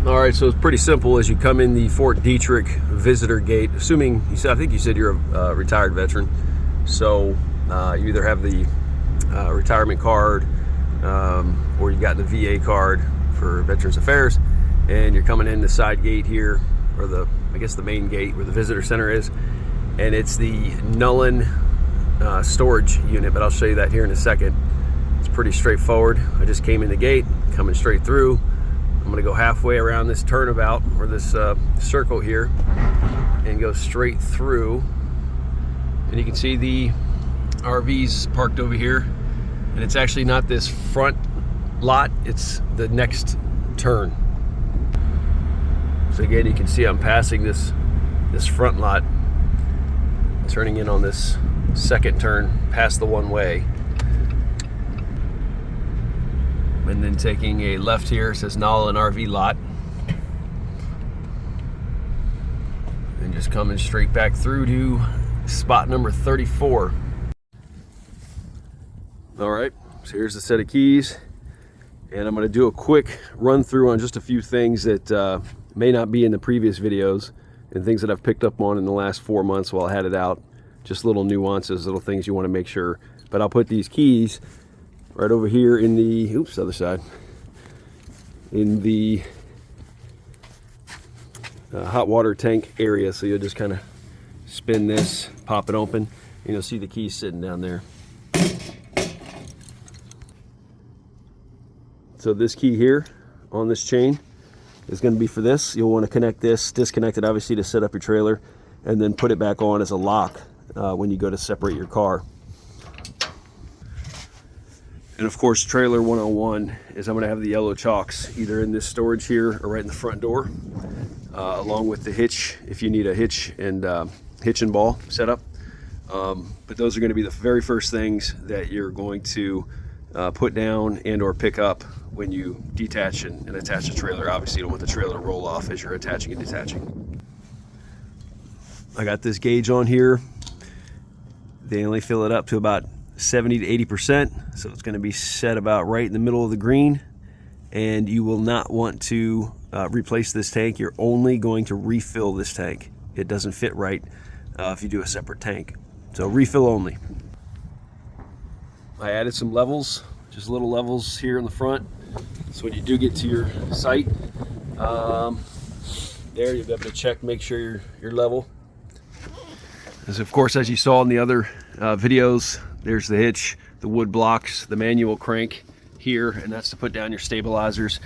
All right, so it's pretty simple. As you come in the Fort Detrick visitor gate, assuming you said, I think you said you're a retired veteran, so you either have the retirement card or you got the VA card for Veterans Affairs, and you're coming in the side gate here, or I guess the main gate where the visitor center is, and it's the Nullen storage unit, but I'll show you that here in a second. It's pretty straightforward. I just came in the gate, coming straight through. I'm gonna go halfway around this turnabout, or this circle here, and go straight through. And you can see the RVs parked over here. And it's actually not this front lot, it's the next turn. So again, you can see I'm passing this front lot, turning in on this second turn past the one way. And then taking a left here, it says Nullen RV lot. And just coming straight back through to spot number 34. All right, so here's the set of keys. And I'm gonna do a quick run through on just a few things that may not be in the previous videos, and things that I've picked up on in the last 4 months while I had it out. Just little nuances, little things you wanna make sure. But I'll put these keys right over here in the, other side, in the hot water tank area. So you'll just kind of spin this, pop it open, and you'll see the keys sitting down there. So this key here on this chain is going to be for this. You'll want to connect this, disconnect it obviously to set up your trailer, and then put it back on as a lock when you go to separate your car. And of course, trailer 101 is I'm going to have the yellow chocks either in this storage here or right in the front door, along with the hitch if you need a hitch and ball setup. But those are going to be the very first things that you're going to put down and or pick up when you detach and attach the trailer. Obviously, you don't want the trailer to roll off as you're attaching and detaching. I got this gauge on here. They only fill it up to about 70 to 80%, so it's going to be set about right in the middle of the green, and you will not want to replace this tank. You're only going to refill this tank. It doesn't fit right if you do a separate tank, so refill only. I added some levels, just little levels here in the front, so when you do get to your site, there you'll be able to check, make sure you're level. As of course, as you saw in the other videos, there's the hitch, the wood blocks, the manual crank here, and that's to put down your stabilizers.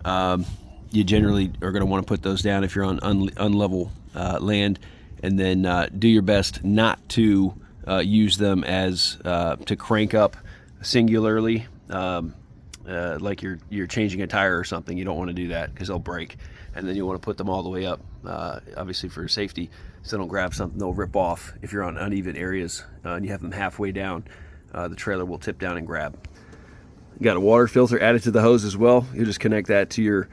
You generally are going to want to put those down if you're on unlevel land, and then do your best not to use them as to crank up singularly, like you're changing a tire or something. You don't want to do that because they'll break, and then you want to put them all the way up, obviously for safety, so they don't grab something, they'll rip off if you're on uneven areas and you have them halfway down. The trailer will tip down and grab. You got a water filter added to the hose as well. You just connect that to your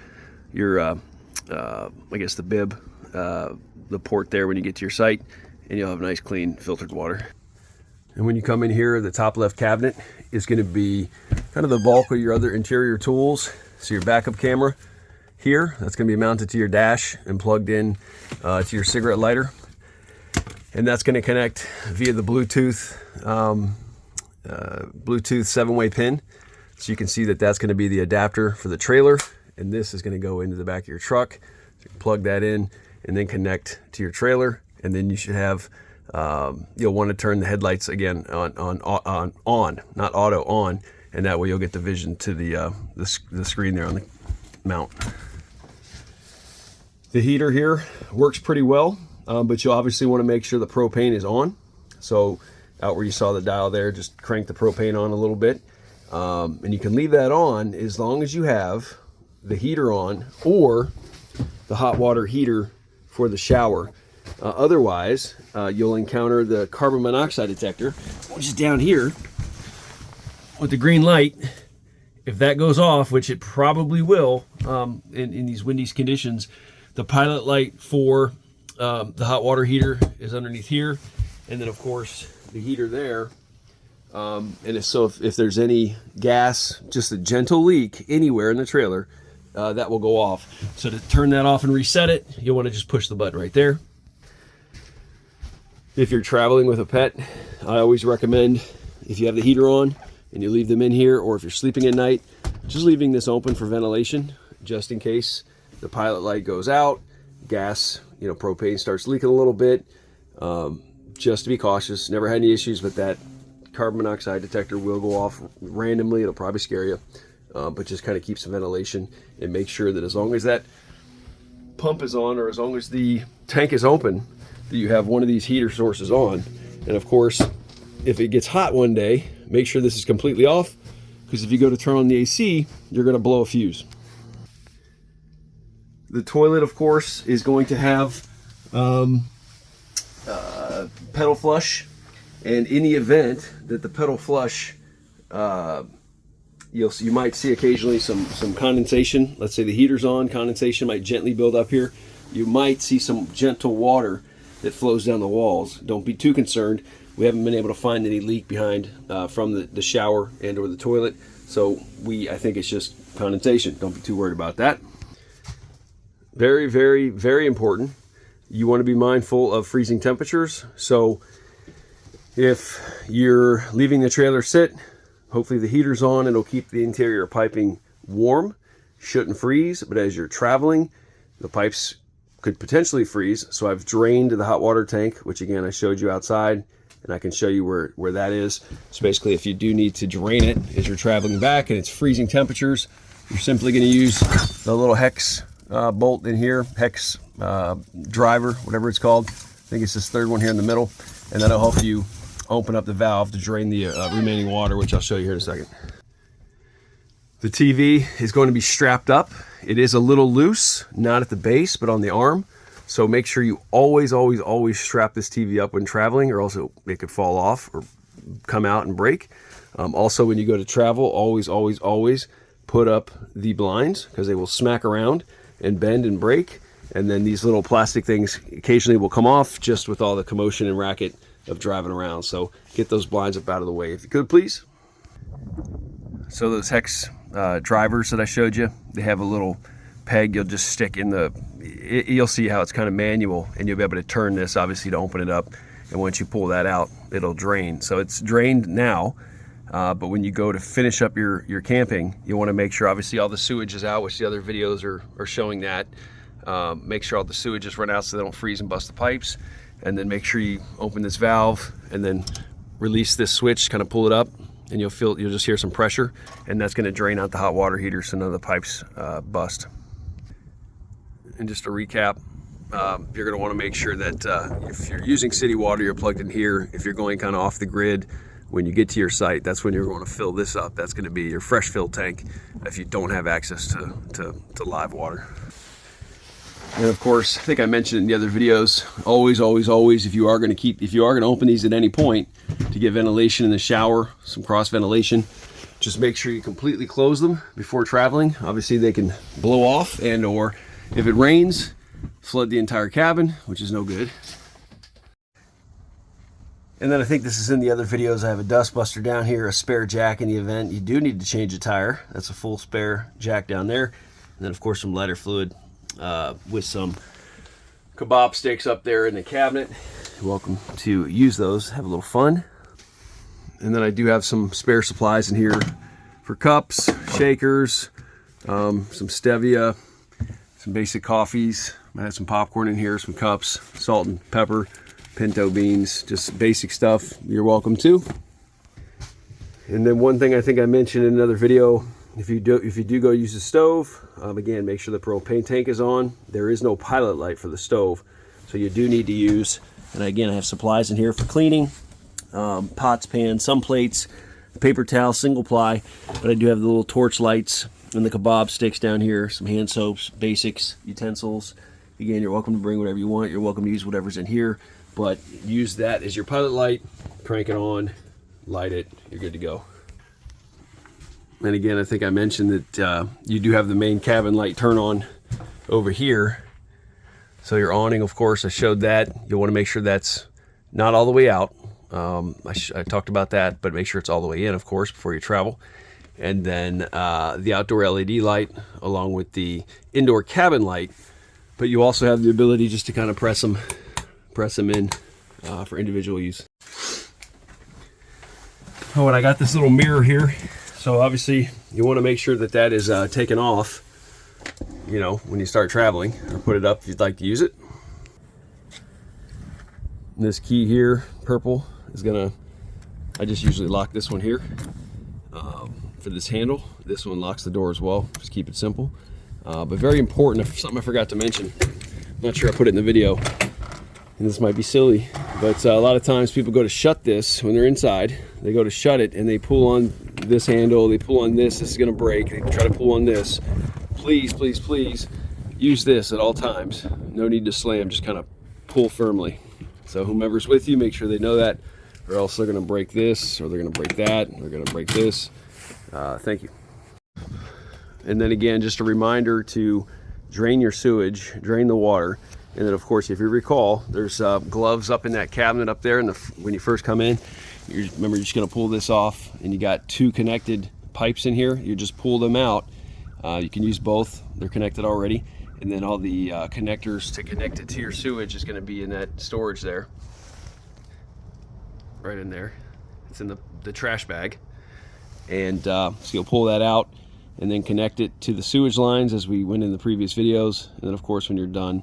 I guess the bib, the port there when you get to your site, and you'll have nice clean filtered water. And when you come in here, the top left cabinet is going to be kind of the bulk of your other interior tools. So your backup camera here, that's going to be mounted to your dash and plugged in to your cigarette lighter. And that's going to connect via the Bluetooth 7-way pin. So you can see that that's going to be the adapter for the trailer. And this is going to go into the back of your truck. So you can plug that in and then connect to your trailer. And then you should have, you'll want to turn the headlights again on, not auto, on. And that way you'll get the vision to the screen there on the mount. The heater here works pretty well, but you'll obviously want to make sure the propane is on. So out where you saw the dial there, just crank the propane on a little bit. And you can leave that on as long as you have the heater on or the hot water heater for the shower. Otherwise, you'll encounter the carbon monoxide detector, which is down here with the green light. If that goes off, which it probably will in these windy conditions, the pilot light for the hot water heater is underneath here. And then of course the heater there. And if there's any gas, just a gentle leak anywhere in the trailer, that will go off. So to turn that off and reset it, you'll want to just push the button right there. If you're traveling with a pet, I always recommend, if you have the heater on and you leave them in here, or if you're sleeping at night, just leaving this open for ventilation, just in case the pilot light goes out, gas, propane starts leaking a little bit. Just to be cautious. Never had any issues, but that carbon monoxide detector will go off randomly. It'll probably scare you, but just kind of keep some ventilation and make sure that as long as that pump is on, or as long as the tank is open, that you have one of these heater sources on. And of course, if it gets hot one day, make sure this is completely off, because if you go to turn on the AC, you're going to blow a fuse. The toilet, of course, is going to have pedal flush, and in the event that the pedal flush, you might see occasionally some condensation. Let's say the heater's on, condensation might gently build up here. You might see some gentle water that flows down the walls. Don't be too concerned. We haven't been able to find any leak behind from the shower and or the toilet, so I think it's just condensation. Don't be too worried about that. Very, very, very important. You want to be mindful of freezing temperatures. So if you're leaving the trailer sit, hopefully the heater's on. It'll keep the interior piping warm. Shouldn't freeze, but as you're traveling, the pipes could potentially freeze. So I've drained the hot water tank, which again I showed you outside, and I can show you where that is. So basically, if you do need to drain it as you're traveling back and it's freezing temperatures, you're simply going to use the little hex bolt in here, hex driver, whatever it's called. I think it's this third one here in the middle, and that'll help you open up the valve to drain the remaining water, which I'll show you here in a second. The TV is going to be strapped up. It is a little loose, not at the base, but on the arm. So make sure you always, always, always strap this TV up when traveling, or else it could fall off or come out and break. Also, when you go to travel, always, always, always put up the blinds, because they will smack around and bend and break. And then these little plastic things occasionally will come off just with all the commotion and racket of driving around. So get those blinds up out of the way if you could, please. So those hex drivers that I showed you, they have a little peg you'll just stick in you'll see how it's kind of manual, and you'll be able to turn this obviously to open it up, and once you pull that out, it'll drain. So it's drained now, but when you go to finish up your camping, you want to make sure obviously all the sewage is out, which the other videos are showing that. Make sure all the sewage is run out so they don't freeze and bust the pipes, and then make sure you open this valve and then release this switch, kind of pull it up, and you'll just hear some pressure, and that's going to drain out the hot water heater so none of the pipes bust. And just to recap, you're going to want to make sure that if you're using city water, you're plugged in here. If you're going kind of off the grid, when you get to your site, that's when you're going to fill this up. That's going to be your fresh fill tank if you don't have access to live water. And of course, I think I mentioned in the other videos, always, always, always, if you are going to open these at any point to get ventilation in the shower, some cross ventilation, just make sure you completely close them before traveling. Obviously they can blow off, and or if it rains, flood the entire cabin, which is no good. And then I think this is in the other videos, I have a dust buster down here, a spare jack in the event you do need to change a tire. That's a full spare jack down there. And then of course some lighter fluid with some kebab sticks up there in the cabinet. You're welcome to use those, have a little fun. And then I do have some spare supplies in here for cups, shakers, some stevia, some basic coffees. I have some popcorn in here, some cups, salt and pepper, pinto beans, just basic stuff. You're welcome to. And then one thing I think I mentioned in another video, if you do go use the stove, again, make sure the propane tank is on. There is no pilot light for the stove, so you do need to use, and again, I have supplies in here for cleaning, pots, pans, some plates, paper towel, single ply, but I do have the little torch lights and the kebab sticks down here, some hand soaps, basics, utensils. Again, you're welcome to bring whatever you want. You're welcome to use whatever's in here, but use that as your pilot light, crank it on, light it, you're good to go. And again, I think I mentioned that you do have the main cabin light turn on over here. So your awning, of course, I showed that. You'll want to make sure that's not all the way out. I talked about that, but make sure it's all the way in, of course, before you travel. and then the outdoor LED light along with the indoor cabin light. But you also have the ability just to kind of press them in for individual use. Oh, and I got this little mirror here. So obviously you want to make sure that that is taken off, you know, when you start traveling, or put it up if you'd like to use it. And this key here, purple, is gonna, I just usually lock this one here for this handle. This one locks the door as well. Just keep it simple. But very important, something I forgot to mention. I'm not sure I put it in the video, and this might be silly, but a lot of times people go to shut this when they're inside. They go to shut it and they pull on this handle, they pull on this is gonna break, they try to pull on this. Please, please, please use this at all times. No need to slam, just kind of pull firmly. So whomever's with you, make sure they know that, or else they're gonna break this, or they're gonna break that, they're gonna break this. Thank you. And then again, just a reminder to drain your sewage, drain the water. And then of course, if you recall, there's gloves up in that cabinet up there, and when you first come in, remember you're just gonna pull this off, and you got 2 connected pipes in here. You just pull them out. You can use both, they're connected already. And then all the connectors to connect it to your sewage is gonna be in that storage there. Right in there. It's in the trash bag. And so you'll pull that out and then connect it to the sewage lines as we went in the previous videos. And then of course, when you're done,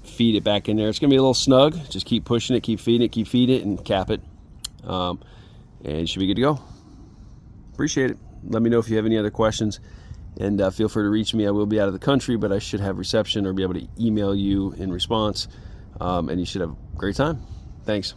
feed it back in there. It's gonna be a little snug. Just keep pushing it, keep feeding it, and cap it. And you should be good to go. Appreciate it. Let me know if you have any other questions, and feel free to reach me. I will be out of the country, but I should have reception or be able to email you in response, and you should have a great time. Thanks.